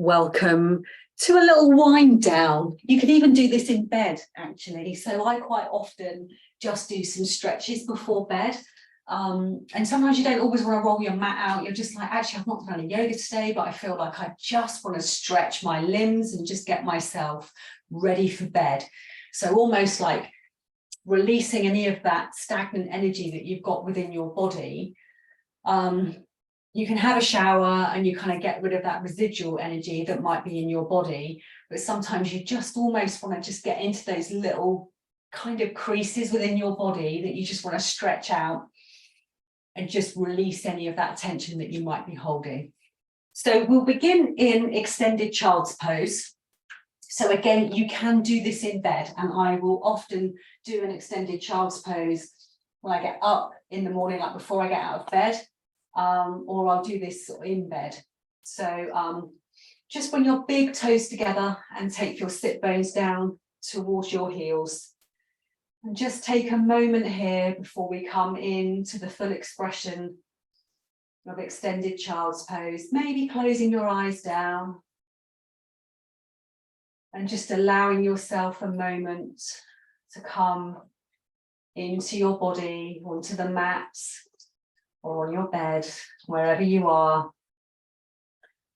welcome to a little wind down. You can even do this in bed, actually. So I quite often just do some stretches before bed. And sometimes you don't always want to roll your mat out. You're just like, actually, I've not done any yoga today, but I feel like I just want to stretch my limbs and just get myself ready for bed. So almost like releasing any of that stagnant energy that you've got within your body. You can have a shower and you kind of get rid of that residual energy that might be in your body, but sometimes you just almost want to just get into those little kind of creases within your body that you just want to stretch out and just release any of that tension that you might be holding. So we'll begin in extended child's pose. So again, you can do this in bed, and I will often do an extended child's pose when I get up in the morning, like before I get out of bed. Or I'll do this in bed. So just bring your big toes together and take your sit bones down towards your heels. And just take a moment here before we come into the full expression of extended child's pose, maybe closing your eyes down and just allowing yourself a moment to come into your body, onto the mat, or on your bed, wherever you are.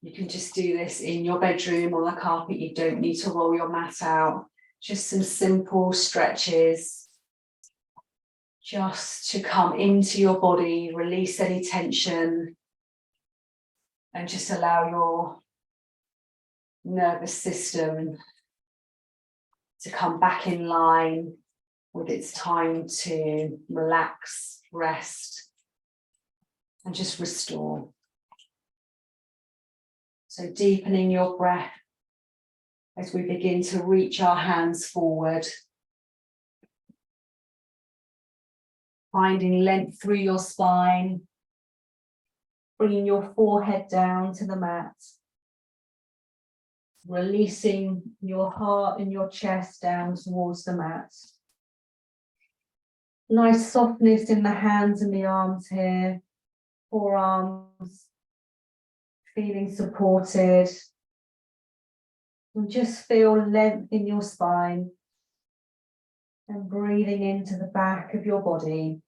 You can just do this in your bedroom on the carpet. You don't need to roll your mat out. Just some simple stretches, just to come into your body, release any tension, and just allow your nervous system to come back in line with its time to relax, rest, and just restore. So deepening your breath as we begin to reach our hands forward. Finding length through your spine. Bringing your forehead down to the mat. Releasing your heart and your chest down towards the mat. Nice softness in the hands and the arms here. Forearms feeling supported, and just feel length in your spine and breathing into the back of your body.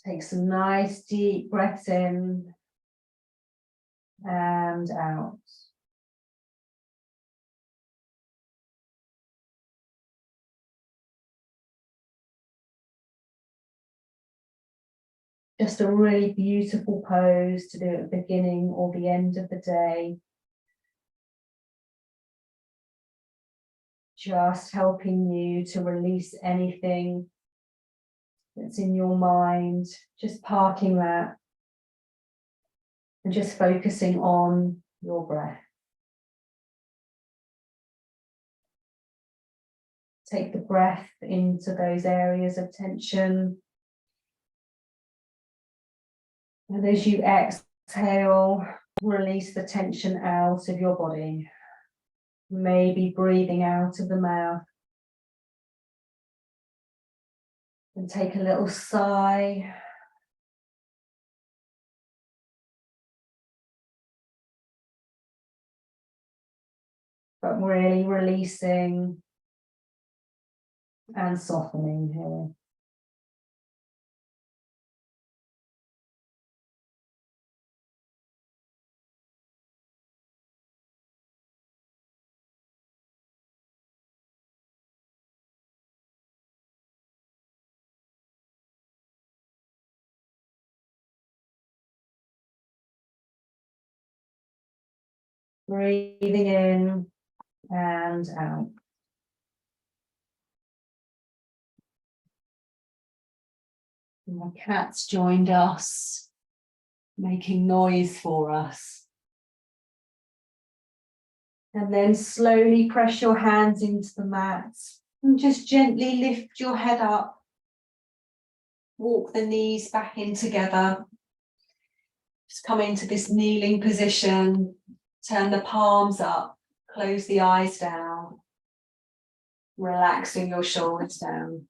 Take some nice deep breaths in and out. Just a really beautiful pose to do at the beginning or the end of the day. Just helping you to release anything that's in your mind, just parking that and just focusing on your breath. Take the breath into those areas of tension. And as you exhale, release the tension out of your body. Maybe breathing out of the mouth. And take a little sigh. But really releasing and softening here. Breathing in and out. And the cat's joined us, making noise for us. And then slowly press your hands into the mat and just gently lift your head up. Walk the knees back in together. Just come into this kneeling position. Turn the palms up, close the eyes down, relaxing your shoulders down.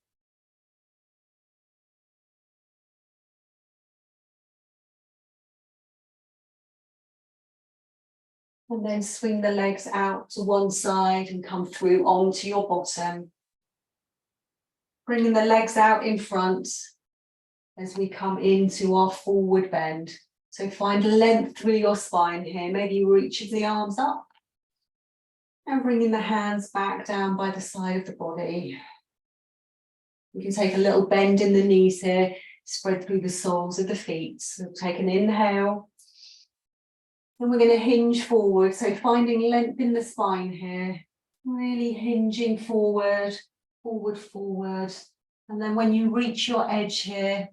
And then swing the legs out to one side and come through onto your bottom. Bringing the legs out in front as we come into our forward bend. So find length through your spine here. Maybe you reach the arms up. And bringing the hands back down by the side of the body. You can take a little bend in the knees here. Spread through the soles of the feet. So take an inhale. And we're going to hinge forward. So finding length in the spine here. Really hinging forward, forward, forward. And then when you reach your edge here,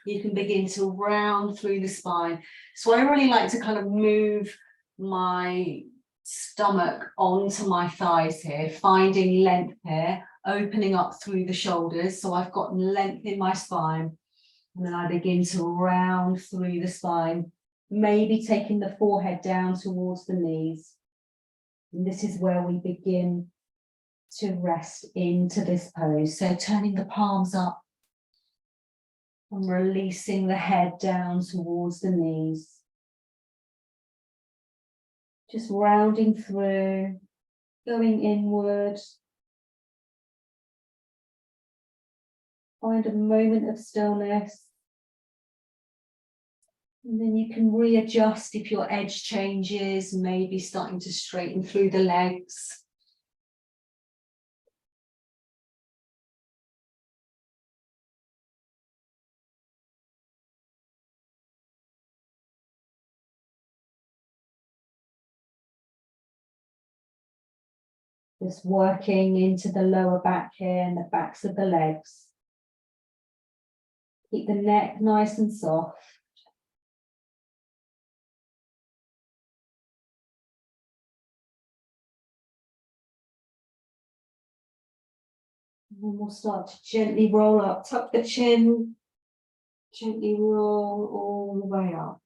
you can begin to round through the spine. So I really like to kind of move my stomach onto my thighs here, finding length here, opening up through the shoulders. So I've got length in my spine. And then I begin to round through the spine, maybe taking the forehead down towards the knees. And this is where we begin to rest into this pose. So turning the palms up and releasing the head down towards the knees. Just rounding through, going inward. Find a moment of stillness. And then you can readjust if your edge changes, maybe starting to straighten through the legs. Just working into the lower back here and the backs of the legs. Keep the neck nice and soft. And then we'll start to gently roll up, tuck the chin, gently roll all the way up.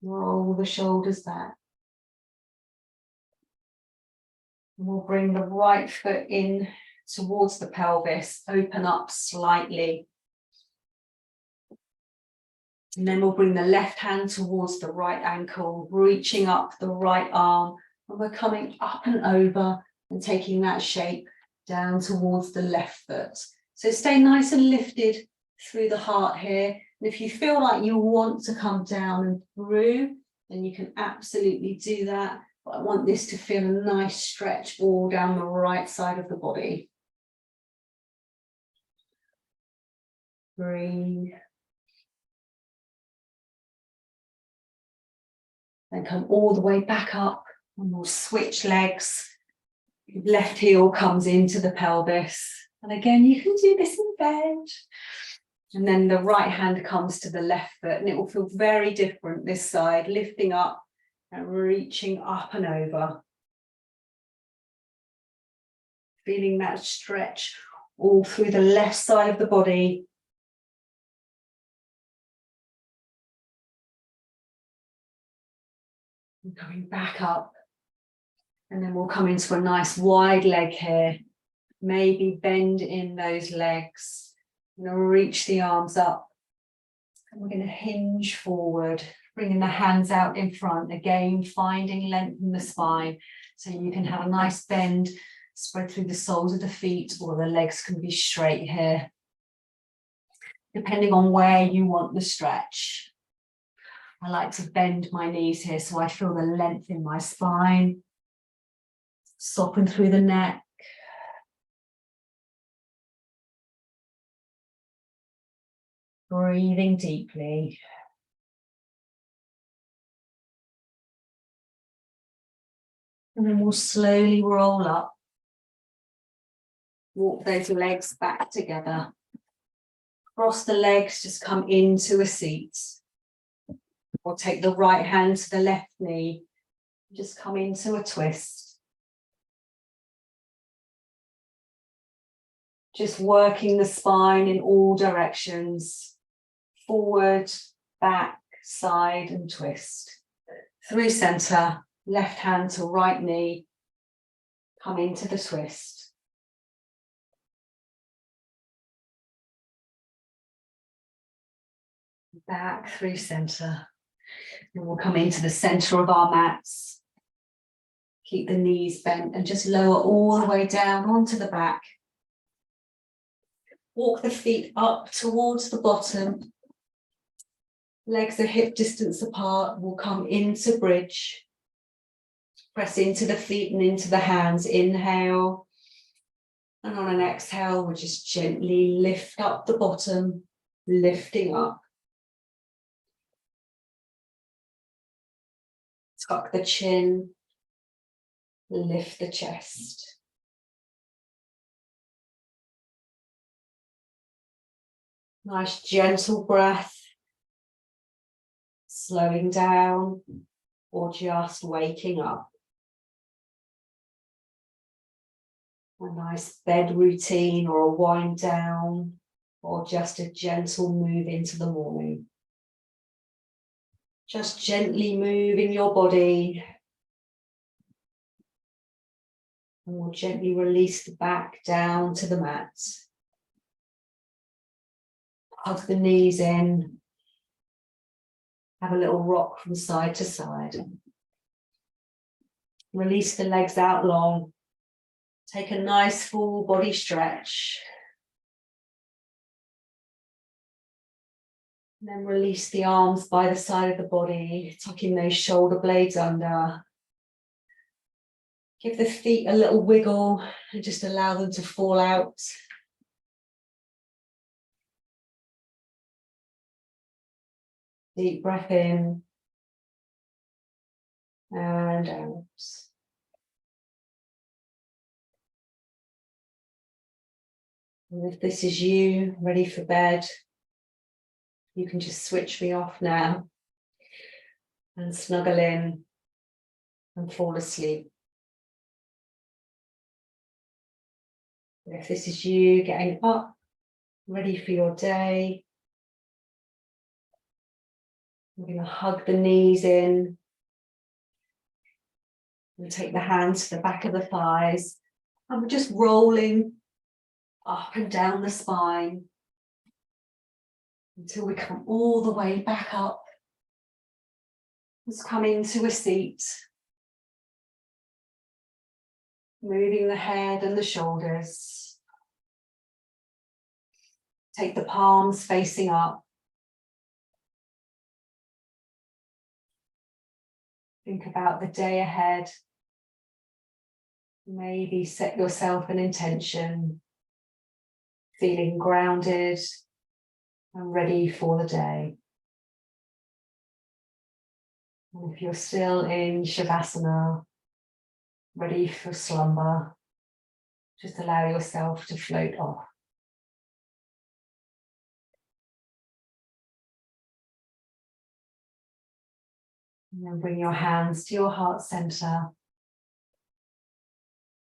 Roll the shoulders back. And we'll bring the right foot in towards the pelvis, open up slightly. And then we'll bring the left hand towards the right ankle, reaching up the right arm. And we're coming up and over and taking that shape down towards the left foot. So stay nice and lifted through the heart here. And if you feel like you want to come down and through, then you can absolutely do that. But I want this to feel a nice stretch all down the right side of the body. Breathe. Then come all the way back up and we'll switch legs. Left heel comes into the pelvis. And again, you can do this in bed. And then the right hand comes to the left foot and it will feel very different this side, lifting up and reaching up and over. Feeling that stretch all through the left side of the body. And coming back up. And then we'll come into a nice wide leg here. Maybe bend in those legs. I'm going to reach the arms up. And we're going to hinge forward, bringing the hands out in front. Again, finding length in the spine. So you can have a nice bend, spread through the soles of the feet, or the legs can be straight here. Depending on where you want the stretch. I like to bend my knees here so I feel the length in my spine. Soften through the neck. Breathing deeply. And then we'll slowly roll up. Walk those legs back together. Cross the legs, just come into a seat. Or take the right hand to the left knee. Just come into a twist. Just working the spine in all directions. Forward, back, side and twist. Through center, left hand to right knee. Come into the twist. Back through center. And we'll come into the center of our mats. Keep the knees bent and just lower all the way down onto the back. Walk the feet up towards the bottom. Legs are hip distance apart. We'll come into bridge. Press into the feet and into the hands. Inhale. And on an exhale, we'll just gently lift up the bottom, lifting up. Tuck the chin. Lift the chest. Nice gentle breath. Slowing down or just waking up. A nice bed routine or a wind down or just a gentle move into the morning. Just gently moving your body. And we'll gently release the back down to the mat. Hug the knees in. Have a little rock from side to side. Release the legs out long. Take a nice full body stretch. And then release the arms by the side of the body, tucking those shoulder blades under. Give the feet a little wiggle and just allow them to fall out. Deep breath in and out. And if this is you, ready for bed, you can just switch me off now and snuggle in and fall asleep. If this is you getting up, ready for your day, we're going to hug the knees in and take the hands to the back of the thighs. And we're just rolling up and down the spine until we come all the way back up. Let's come into a seat. Moving the head and the shoulders. Take the palms facing up. Think about the day ahead. Maybe set yourself an intention. Feeling grounded and ready for the day. And if you're still in Shavasana, ready for slumber, just allow yourself to float off. And then bring your hands to your heart center.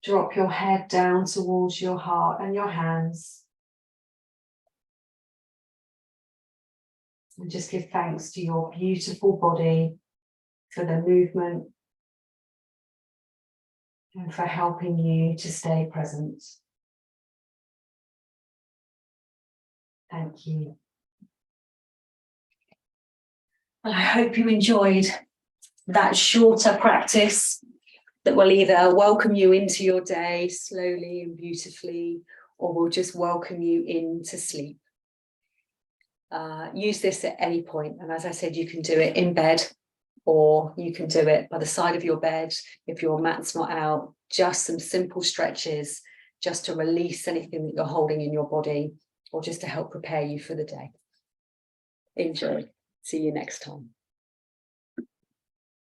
Drop your head down towards your heart and your hands. And just give thanks to your beautiful body for the movement and for helping you to stay present. Thank you. Well, I hope you enjoyed that shorter practice that will either welcome you into your day slowly and beautifully, or will just welcome you into sleep. Use this at any point, and as I said, you can do it in bed, or you can do it by the side of your bed if your mat's not out. Just some simple stretches just to release anything that you're holding in your body, or just to help prepare you for the day. Enjoy. See you next time.